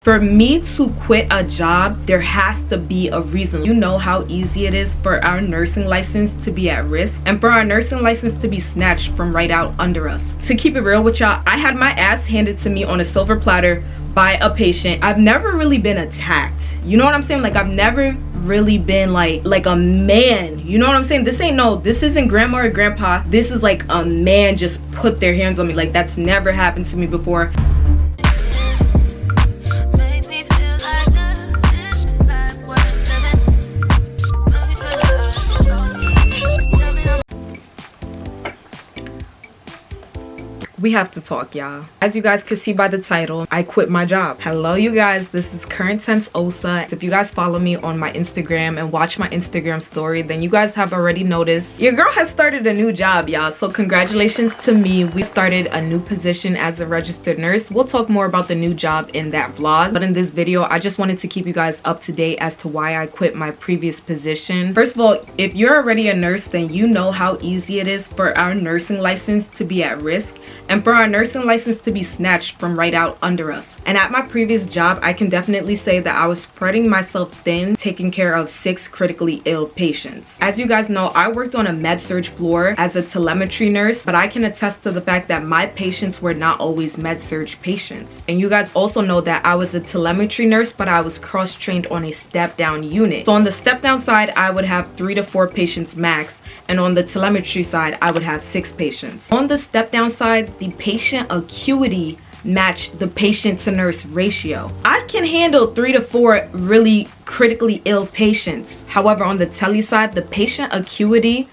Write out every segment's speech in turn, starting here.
For me to quit a job, there has to be a reason. You know how easy it is for our nursing license to be at risk and for our nursing license to be snatched from right out under us. To keep it real with y'all, I had my ass handed to me on a silver platter by a patient. I've never really been attacked. You know what I'm saying? Like, I've never really been like a man. You know what I'm saying? This isn't grandma or grandpa. This is like a man just put their hands on me. Like, that's never happened to me before. We have to talk, y'all. As you guys can see by the title, I quit my job. Hello, you guys. This is Current Tense Osa. If you guys follow me on my Instagram and watch my Instagram story, then you guys have already noticed your girl has started a new job, y'all. So congratulations to me. We started a new position as a registered nurse. We'll talk more about the new job in that vlog. But in this video, I just wanted to keep you guys up to date as to why I quit my previous position. First of all, if you're already a nurse, then you know how easy it is for our nursing license to be at risk and for our nursing license to be snatched from right out under us. And at my previous job, I can definitely say that I was spreading myself thin, taking care of 6 critically ill patients. As you guys know, I worked on a med-surg floor as a telemetry nurse, but I can attest to the fact that my patients were not always med-surg patients. And you guys also know that I was a telemetry nurse, but I was cross-trained on a step-down unit. So on the step-down side, I would have 3 to 4 patients max, and on the telemetry side, I would have 6 patients. On the step-down side, the patient acuity matched the patient to nurse ratio. I can handle 3 to 4 really critically ill patients. However, on the tele side, the patient acuity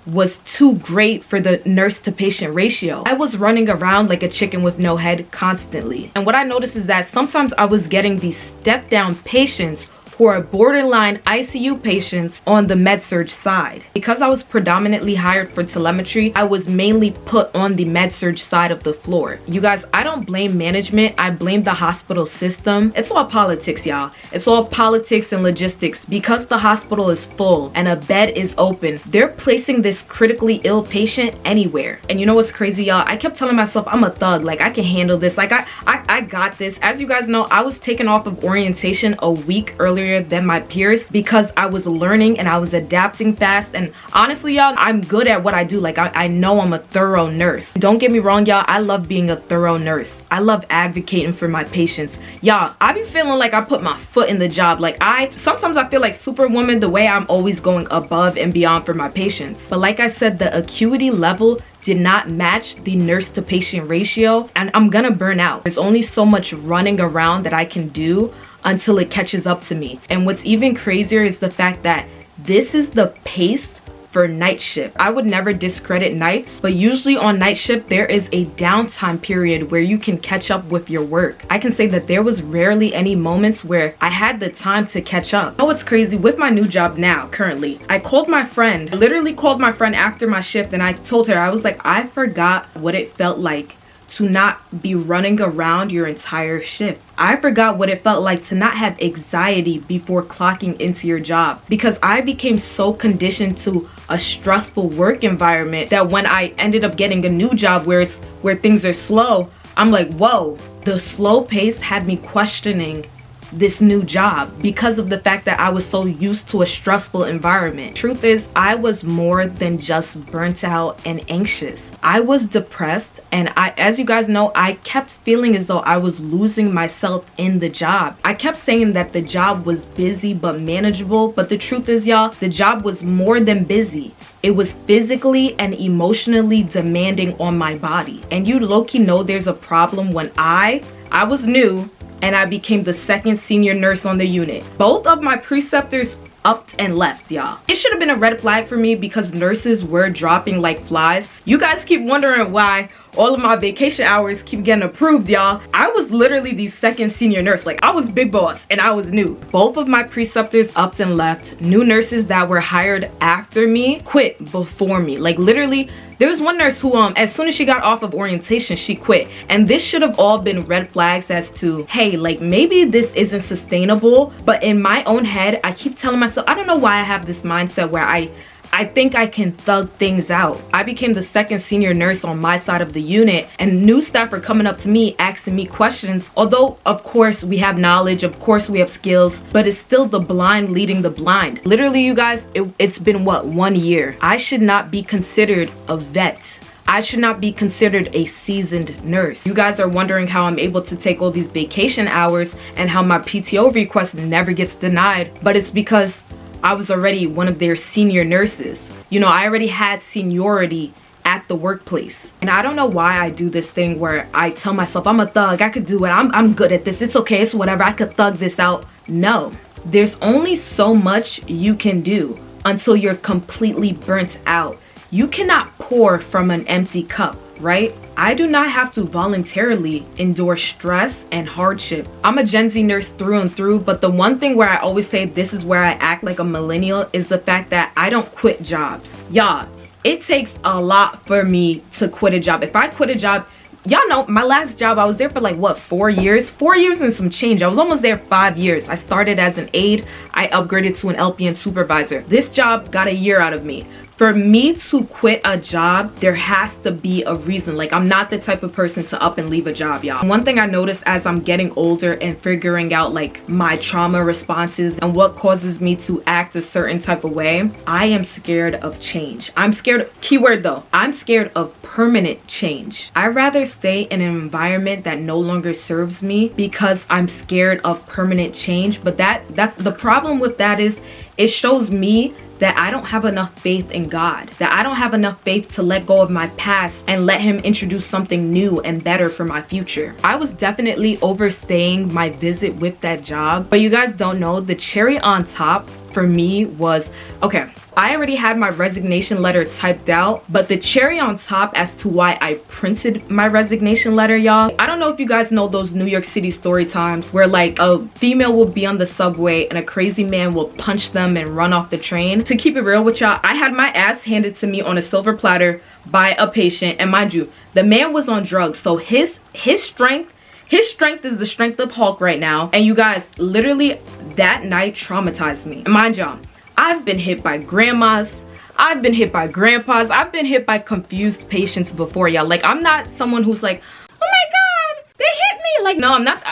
was too great for the nurse to patient ratio. I was running around like a chicken with no head constantly. And what I noticed is that sometimes I was getting these step down patients who are borderline ICU patients on the med-surg side. Because I was predominantly hired for telemetry, I was mainly put on the med-surg side of the floor. You guys, I don't blame management, I blame the hospital system. It's all politics, y'all. It's all politics and logistics. Because the hospital is full and a bed is open, they're placing this critically ill patient anywhere. And you know what's crazy, y'all? I kept telling myself, I'm a thug, like I can handle this, like I got this. As you guys know, I was taken off of orientation a week earlier than my peers because I was learning and I was adapting fast. And honestly, y'all, I'm good at what I do. Like I know I'm a thorough nurse. Don't get me wrong, y'all, I love being a thorough nurse. I love advocating for my patients. Y'all, I be feeling like I put my foot in the job. Like sometimes I feel like Superwoman, the way I'm always going above and beyond for my patients. But like I said, the acuity level did not match the nurse to patient ratio, and I'm gonna burn out. There's only so much running around that I can do until it catches up to me. And what's even crazier is the fact that this is the pace for night shift. I would never discredit nights, but usually on night shift, there is a downtime period where you can catch up with your work. I can say that there was rarely any moments where I had the time to catch up. Oh, what's crazy with my new job now, currently, I called my friend. I literally called my friend after my shift and I told her, I was like, I forgot what it felt like to not be running around your entire shift. I forgot what it felt like to not have anxiety before clocking into your job, because I became so conditioned to a stressful work environment that when I ended up getting a new job where things are slow, I'm like, whoa, the slow pace had me questioning this new job because of the fact that I was so used to a stressful environment. Truth is, I was more than just burnt out and anxious. I was depressed, and as you guys know, I kept feeling as though I was losing myself in the job. I kept saying that the job was busy but manageable, but the truth is, y'all, the job was more than busy. It was physically and emotionally demanding on my body. And you low-key know there's a problem when I was new and I became the 2nd senior nurse on the unit. Both of my preceptors upped and left, y'all. It should have been a red flag for me because nurses were dropping like flies. You guys keep wondering why all of my vacation hours keep getting approved, y'all. I was literally the 2nd senior nurse. Like, I was big boss and I was new. Both of my preceptors upped and left. New nurses that were hired after me quit before me. Like, literally, there was one nurse who as soon as she got off of orientation, she quit. And this should have all been red flags as to, hey, like, maybe this isn't sustainable. But in my own head, I keep telling myself, I don't know why I have this mindset where I I think I can thug things out. I became the second senior nurse on my side of the unit, and new staff are coming up to me asking me questions. Although, of course, we have knowledge, of course we have skills, but it's still the blind leading the blind. Literally, you guys, it's been what, 1 year? I should not be considered a vet. I should not be considered a seasoned nurse. You guys are wondering how I'm able to take all these vacation hours and how my PTO request never gets denied, but it's because I was already one of their senior nurses. You know, I already had seniority at the workplace. And I don't know why I do this thing where I tell myself, I'm a thug, I could do it, I'm good at this, it's okay, it's whatever, I could thug this out. No, there's only so much you can do until you're completely burnt out. You cannot pour from an empty cup, right? I do not have to voluntarily endure stress and hardship. I'm a Gen Z nurse through and through, but the one thing where I always say this is where I act like a millennial is the fact that I don't quit jobs. Y'all, it takes a lot for me to quit a job. If I quit a job, y'all know my last job, I was there for like what, 4 years? 4 years and some change. I was almost there 5 years. I started as an aide, I upgraded to an LPN supervisor. This job got a year out of me. For me to quit a job, there has to be a reason. Like, I'm not the type of person to up and leave a job, y'all. One thing I noticed as I'm getting older and figuring out like my trauma responses and what causes me to act a certain type of way, I am scared of change. I'm scared, keyword though, I'm scared of permanent change. I'd rather stay in an environment that no longer serves me because I'm scared of permanent change. But that's the problem with that is it shows me that I don't have enough faith in God, that I don't have enough faith to let go of my past and let him introduce something new and better for my future. I was definitely overstaying my visit with that job, but you guys don't know, the cherry on top for me was, okay, I already had my resignation letter typed out, but the cherry on top as to why I printed my resignation letter, y'all, I don't know if you guys know those New York City story times where like a female will be on the subway and a crazy man will punch them and run off the train. To keep it real with y'all, I had my ass handed to me on a silver platter by a patient, and mind you, the man was on drugs, so his strength is the strength of Hulk right now. And you guys, literally that night traumatized me. And mind y'all, I've been hit by grandmas, I've been hit by grandpas, I've been hit by confused patients before, y'all. Like, I'm not someone who's like, oh my god, they hit me. Like, no, I'm not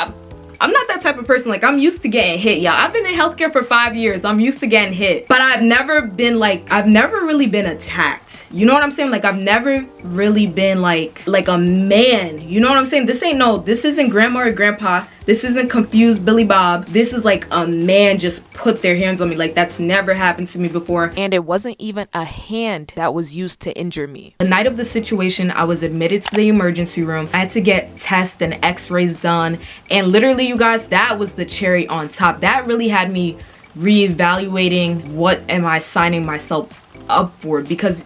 that type of person. Like, I'm used to getting hit, y'all. I've been in healthcare for 5 years. I'm used to getting hit. But I've never really been attacked. You know what I'm saying? Like, I've never really been like a man. You know what I'm saying? This isn't grandma or grandpa. This isn't confused Billy Bob. This is like a man just put their hands on me. Like, that's never happened to me before. And it wasn't even a hand that was used to injure me. The night of the situation, I was admitted to the emergency room. I had to get tests and x-rays done. And literally, you guys, that was the cherry on top. That really had me reevaluating what am I signing myself up for, because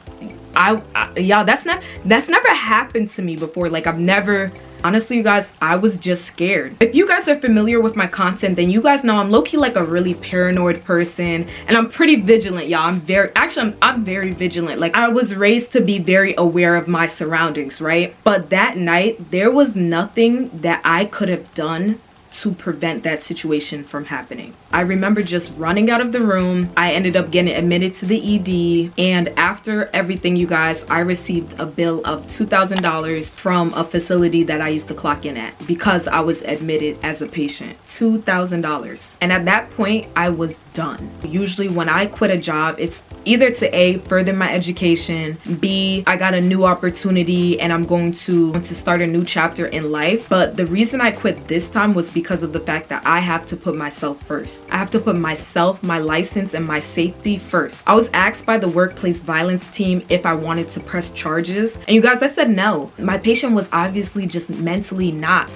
y'all, that's never happened to me before. Like, I've never, honestly, you guys, I was just scared. If you guys are familiar with my content, then you guys know I'm low-key like a really paranoid person, and I'm pretty vigilant, y'all. I'm very vigilant. Like, I was raised to be very aware of my surroundings, right? But that night, there was nothing that I could have done to prevent that situation from happening. I remember just running out of the room. I ended up getting admitted to the ED, and after everything, you guys, I received a bill of $2,000 from a facility that I used to clock in at because I was admitted as a patient. $2,000. And at that point, I was done. Usually when I quit a job, it's either to A, further my education, B, I got a new opportunity and I'm going to start a new chapter in life. But the reason I quit this time was because of the fact that I have to put myself first. I have to put myself, my license, and my safety first. I was asked by the workplace violence team if I wanted to press charges. And you guys, I said no. My patient was obviously just mentally not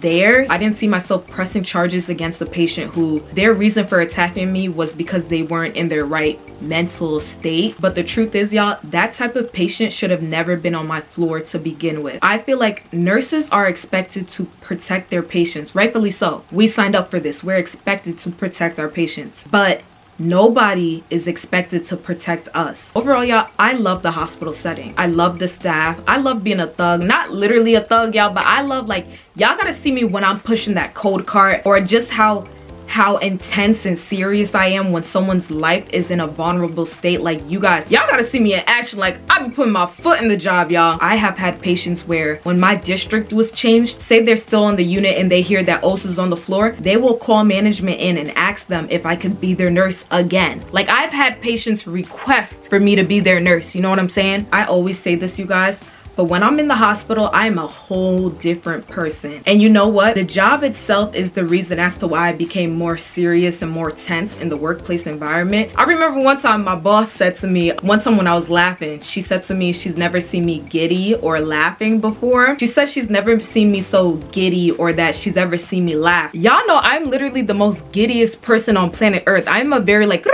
there. I didn't see myself pressing charges against a patient who their reason for attacking me was because they weren't in their right mental state. But the truth is, y'all, that type of patient should have never been on my floor to begin with. I feel like nurses are expected to protect their patients, rightfully so. We signed up for this. We're expected to protect our patients, but nobody is expected to protect us. Overall, y'all, I love the hospital setting. I love the staff. I love being a thug. Not literally a thug, y'all, but I love, like, y'all gotta see me when I'm pushing that cold cart, or just how how intense and serious I am when someone's life is in a vulnerable state. Like, you guys, y'all gotta see me in action. Like, I be putting my foot in the job, y'all. I have had patients where when my district was changed, say they're still on the unit and they hear that Osa's on the floor, they will call management in and ask them if I could be their nurse again. Like, I've had patients request for me to be their nurse, you know what I'm saying? I always say this, you guys, but when I'm in the hospital, I am a whole different person. And you know what? The job itself is the reason as to why I became more serious and more tense in the workplace environment. I remember one time my boss said to me, one time when I was laughing, she said to me she's never seen me giddy or laughing before. She said she's never seen me so giddy or that she's ever seen me laugh. Y'all know I'm literally the most giddiest person on planet Earth. I'm a very like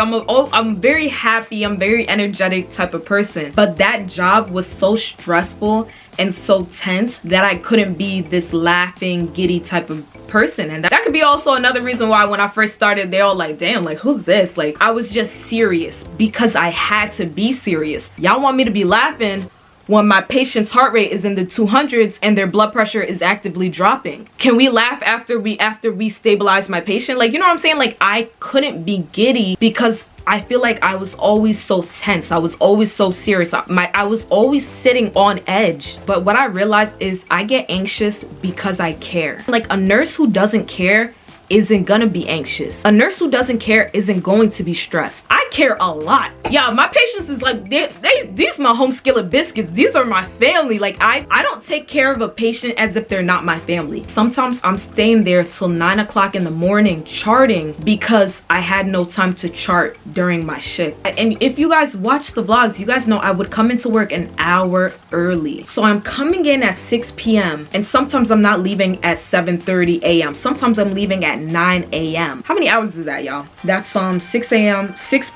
I'm very happy, I'm very energetic type of person. But that job was so stressful and so tense that I couldn't be this laughing, giddy type of person. And that could be also another reason why when I first started, they all like, damn, like, who's this? Like, I was just serious because I had to be serious. Y'all want me to be laughing when my patient's heart rate is in the 200s and their blood pressure is actively dropping? Can we laugh after we stabilize my patient? Like, you know what I'm saying? Like, I couldn't be giddy because I feel like I was always so tense. I was always so serious. I was always sitting on edge. But what I realized is I get anxious because I care. Like, a nurse who doesn't care isn't gonna be anxious. A nurse who doesn't care isn't going to be stressed. I care a lot. Yeah, my patients is like, these my home skillet biscuits. These are my family. Like, I don't take care of a patient as if they're not my family. Sometimes I'm staying there till 9 o'clock in the morning charting because I had no time to chart during my shift. And if you guys watch the vlogs, you guys know I would come into work an hour early. So I'm coming in at 6 p.m. and sometimes I'm not leaving at 7:30 a.m. Sometimes I'm leaving at 9 a.m. How many hours is that, y'all? That's 6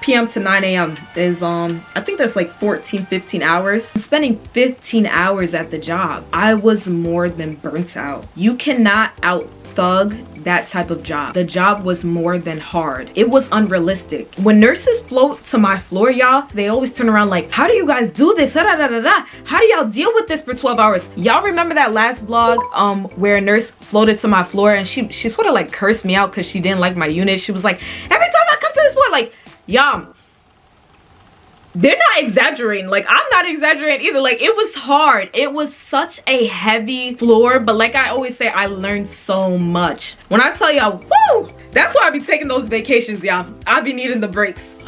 p.m. to 9 a.m. is I think that's like 15 hours. I'm spending 15 hours at the job. I was more than burnt out. You cannot out thug that type of job. The job was more than hard. It was unrealistic. When nurses float to my floor, y'all, they always turn around like, how do you guys do this? How do y'all deal with this for 12 hours? Y'all remember that last vlog where a nurse floated to my floor and she sort of like cursed me out because she didn't like my unit. She was like, every time I come to this floor, like, y'all, they're not exaggerating. Like, I'm not exaggerating either. Like, it was hard. It was such a heavy floor, but like I always say, I learned so much. When I tell y'all, woo, that's why I be taking those vacations, y'all. I be needing the breaks.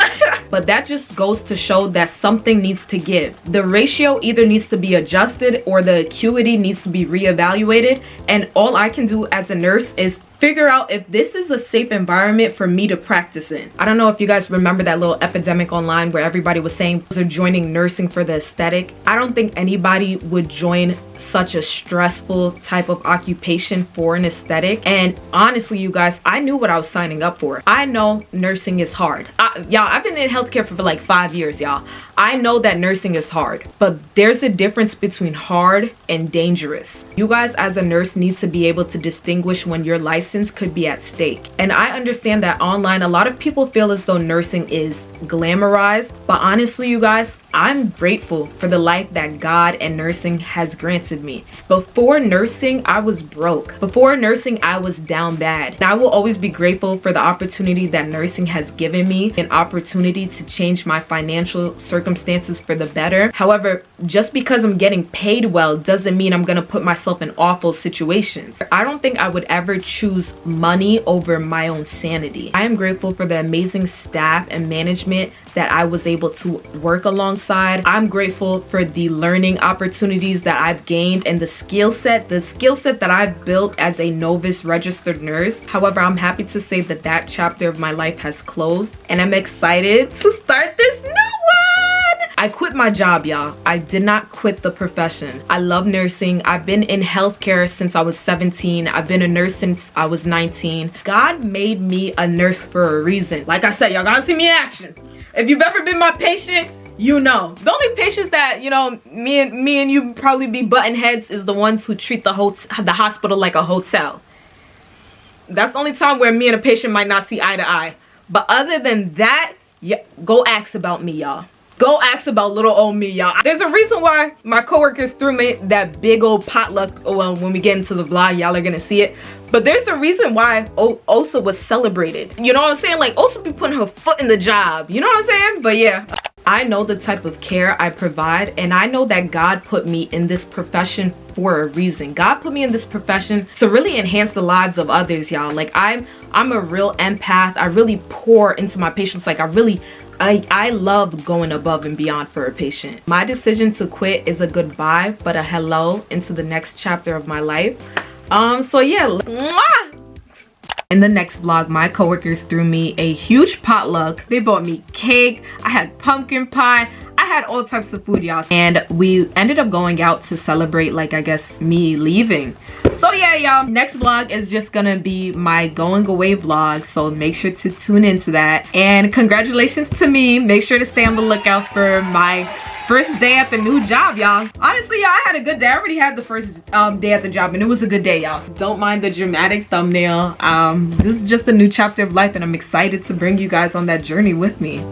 But that just goes to show that something needs to give. The ratio either needs to be adjusted or the acuity needs to be reevaluated. And all I can do as a nurse is figure out if this is a safe environment for me to practice in. I don't know if you guys remember that little epidemic online where everybody was saying they're joining nursing for the aesthetic. I don't think anybody would join such a stressful type of occupation for an aesthetic. And honestly, you guys, I knew what I was signing up for. I know nursing is hard. Y'all, I've been in healthcare for like 5 years, y'all. I know that nursing is hard, but there's a difference between hard and dangerous. You guys as a nurse need to be able to distinguish when your license could be at stake. And I understand that online, a lot of people feel as though nursing is glamorized, but honestly, you guys, I'm grateful for the life that God and nursing has granted me. Before nursing, I was broke. Before nursing, I was down bad. And I will always be grateful for the opportunity that nursing has given me, an opportunity to change my financial circumstances for the better. However, just because I'm getting paid well doesn't mean I'm gonna put myself in awful situations. I don't think I would ever choose money over my own sanity. I am grateful for the amazing staff and management that I was able to work alongside. I'm grateful for the learning opportunities that I've gained and the skill set that I've built as a novice registered nurse. However, I'm happy to say that that chapter of my life has closed and I'm excited to start this new one. I quit my job, y'all. I did not quit the profession. I love nursing. I've been in healthcare since I was 17. I've been a nurse since I was 19. God made me a nurse for a reason. Like I said, y'all gotta see me in action. If you've ever been my patient, you know. The only patients that, you know, me and you probably be button heads is the ones who treat the hospital like a hotel. That's the only time where me and a patient might not see eye to eye. But other than that, yeah, go ask about me, y'all. Go ask about little old me, y'all. There's a reason why my coworkers threw me that big old potluck. Well, when we get into the vlog, y'all are gonna see it. But there's a reason why Osa was celebrated. You know what I'm saying? Like, Osa be putting her foot in the job. You know what I'm saying? But yeah. I know the type of care I provide, and I know that God put me in this profession for a reason. God put me in this profession to really enhance the lives of others, y'all. Like, I'm a real empath. I really pour into my patients. Like, I love going above and beyond for a patient. My decision to quit is a goodbye, but a hello into the next chapter of my life. So yeah, mwah! In the next vlog, my coworkers threw me a huge potluck. They bought me cake, I had pumpkin pie, I had all types of food, y'all. And we ended up going out to celebrate, like, I guess, me leaving. So yeah, y'all, next vlog is just gonna be my going away vlog. So make sure to tune into that. And congratulations to me. Make sure to stay on the lookout for my first day at the new job, y'all. Honestly, y'all, I had a good day. I already had the first day at the job, and it was a good day, y'all. Don't mind the dramatic thumbnail. This is just a new chapter of life, and I'm excited to bring you guys on that journey with me.